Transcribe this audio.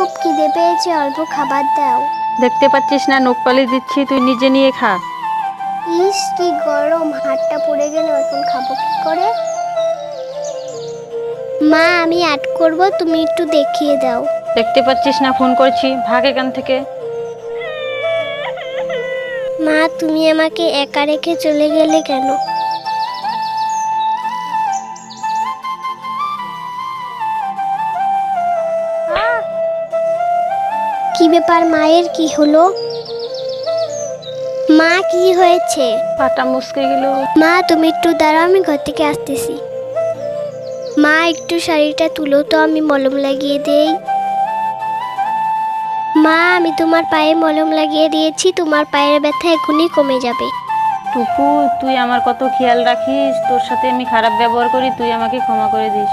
খুব খিদে পেয়েছে, অল্প খাবার দাও। দেখতে পাচ্ছিস না নখ পালিশ দিচ্ছি, তুই নিজে নিয়ে খা। ইস কি গরম, হাতটা পুড়ে গেল, এখন খাবো কি করে? মা আমি অ্যাড করব, তুমি একটু দেখিয়ে দাও। দেখতে পাচ্ছিস না ফোন করছি, ভাগ এখান থেকে। মা তুমি আমাকে একা রেখে চলে গেলে কেন? কি ব্যাপার, মায়ের কি হলো? মা কি হয়েছে? পাটা মুসকে গেল। মা তুমি একটু দাঁড়াও, আমি ঘর থেকে আসতেছি। মা একটু শাড়িটা তুলো তো, আমি মলম লাগিয়ে দেই। মা আমি তোমার পায়ে মলম লাগিয়ে দিয়েছি, তোমার পায়ের ব্যথা এখনই কমে যাবে। টুকু, তুই আমার কত খেয়াল রাখিস, তোর সাথে আমি খারাপ ব্যবহার করি, তুই আমাকে ক্ষমা করে দিস।